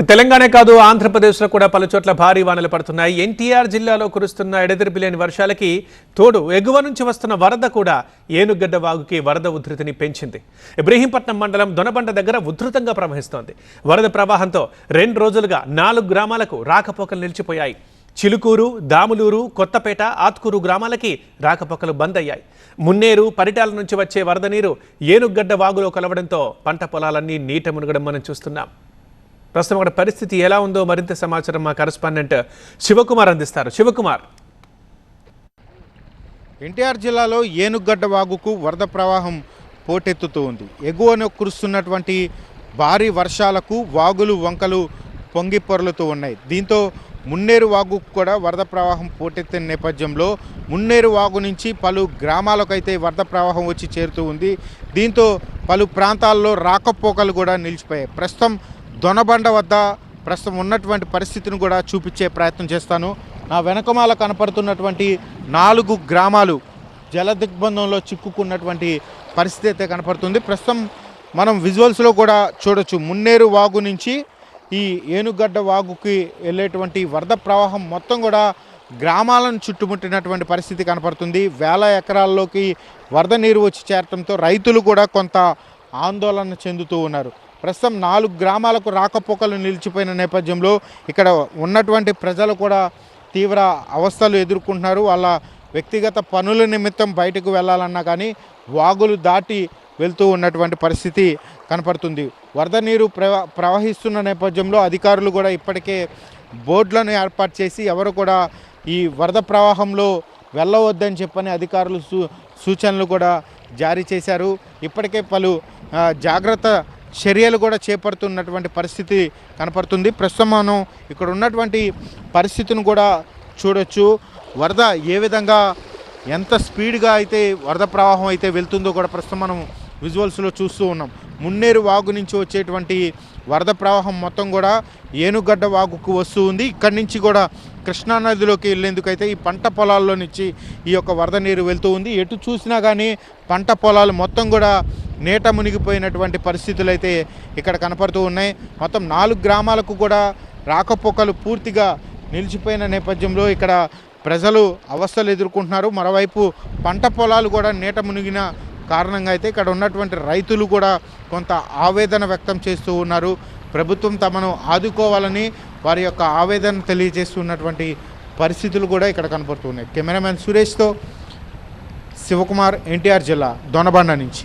తెలంగాణ కాదు ఆంధ్రప్రదేశ్లో కూడా పలుచోట్ల భారీ వానలు పడుతున్నాయి. ఎన్టీఆర్ జిల్లాలో కురుస్తున్న ఎడతెరిపిలేని వర్షాలకి తోడు ఎగువ నుంచి వస్తున్న వరద కూడా ఏనుగడ్డ వాగుకి వరద ఉధృతిని పెంచింది. ఇబ్రహీంపట్నం మండలం దొనబండ దగ్గర ఉధృతంగా ప్రవహిస్తోంది. వరద ప్రవాహంతో 2 రోజులుగా 4 గ్రామాలకు రాకపోకలు నిలిచిపోయాయి. చిలుకూరు, దాములూరు, కొత్తపేట, ఆత్కూరు గ్రామాలకి రాకపోకలు బంద్ అయ్యాయి. మున్నేరు, పరిటాల నుంచి వచ్చే వరద నీరు ఏనుగడ్డ వాగులో కలవడంతో పంట పొలాలన్నీ నీట మునగడం మనం చూస్తున్నాం. ప్రస్తుతం అక్కడ పరిస్థితి ఎలా ఉందో మరింత సమాచారం మా కరెస్పాండెంట్ శివకుమార్ అందిస్తారు. శివకుమార్, ఎన్టీఆర్ జిల్లాలో ఏనుగడ్డ వాగుకు వరద ప్రవాహం పోటెత్తుతూ ఉంది. ఎగువన కురుస్తున్నటువంటి భారీ వర్షాలకు వాగులు వంకలు పొంగి పొరలుతూ ఉన్నాయి. దీంతో మున్నేరు వాగుకు కూడా వరద ప్రవాహం పోటెత్తిన నేపథ్యంలో మున్నేరు వాగు నుంచి పలు గ్రామాలకైతే వరద ప్రవాహం వచ్చి చేరుతూ ఉంది. దీంతో పలు ప్రాంతాల్లో రాకపోకలు కూడా నిలిచిపోయాయి. ప్రస్తుతం దొనబండ వద్ద ఉన్నటువంటి పరిస్థితిని కూడా చూపించే ప్రయత్నం చేస్తాను. నా వెనకమాల కనపడుతున్నటువంటి 4 గ్రామాలు జలదిగ్బంధంలో చిక్కుకున్నటువంటి పరిస్థితి అయితే కనపడుతుంది. ప్రస్తుతం మనం విజువల్స్లో కూడా చూడొచ్చు. మున్నేరు వాగు నుంచి ఈ ఏనుగడ్డ వాగుకి వెళ్ళేటువంటి వరద ప్రవాహం మొత్తం కూడా గ్రామాలను చుట్టుముట్టినటువంటి పరిస్థితి కనపడుతుంది. వేల ఎకరాల్లోకి వరద నీరు వచ్చి చేరడంతో రైతులు కూడా కొంత ఆందోళన చెందుతూ ఉన్నారు. ప్రస్తుతం 4 గ్రామాలకు రాకపోకలు నిలిచిపోయిన నేపథ్యంలో ఇక్కడ ఉన్నటువంటి ప్రజలు కూడా తీవ్ర అవస్థలు ఎదుర్కొంటున్నారు. వాళ్ళ వ్యక్తిగత పనుల నిమిత్తం బయటకు వెళ్ళాలన్నా కానీ వాగులు దాటి వెళ్తూ ఉన్నటువంటి పరిస్థితి కనపడుతుంది. వరద నీరు ప్రవహిస్తున్న నేపథ్యంలో అధికారులు కూడా ఇప్పటికే బోర్డులను ఏర్పాటు చేసి ఎవరు కూడా ఈ వరద ప్రవాహంలో వెళ్ళవద్దని చెప్పని అధికారులు సూచనలు కూడా జారీ చేశారు. ఇప్పటికే పలు జాగ్రత్త చర్యలు కూడా చేపడుతున్నటువంటి పరిస్థితి కనపడుతుంది. ప్రస్తుతం మనం ఇక్కడ ఉన్నటువంటి పరిస్థితిని కూడా చూడొచ్చు. వరద ఏ విధంగా ఎంత స్పీడ్గా అయితే వరద ప్రవాహం అయితే వెళ్తుందో కూడా ప్రస్తుతం మనం విజువల్స్లో చూస్తూ ఉన్నాం. మున్నేరు వాగు నుంచి వచ్చేటువంటి వరద ప్రవాహం మొత్తం కూడా ఏనుగడ్డ వాగుకు వస్తూ ఉంది. ఇక్కడి నుంచి కూడా కృష్ణానదిలోకి వెళ్ళేందుకైతే ఈ పంట పొలాల్లో నుంచి ఈ యొక్క వరద నీరు వెళ్తూ ఉంది. ఎటు చూసినా కానీ పంట పొలాలు మొత్తం కూడా నీట మునిగిపోయినటువంటి పరిస్థితులు అయితే ఇక్కడ కనపడుతూ ఉన్నాయి. మొత్తం 4 గ్రామాలకు కూడా రాకపోకలు పూర్తిగా నిలిచిపోయిన నేపథ్యంలో ఇక్కడ ప్రజలు అవస్థలు ఎదుర్కొంటున్నారు. మరోవైపు పంట పొలాలు కూడా నీట మునిగిన కారణంగా అయితే ఇక్కడ ఉన్నటువంటి రైతులు కూడా కొంత ఆవేదన వ్యక్తం చేస్తూ ఉన్నారు. ప్రభుత్వం తమను ఆదుకోవాలని వారి యొక్క ఆవేదన తెలియజేస్తున్నటువంటి పరిస్థితులు కూడా ఇక్కడ కనపడుతున్నాయి. కెమెరామెన్ సురేష్తో శివకుమార్, ఎన్టీఆర్ జిల్లా దొనబండ నుంచి.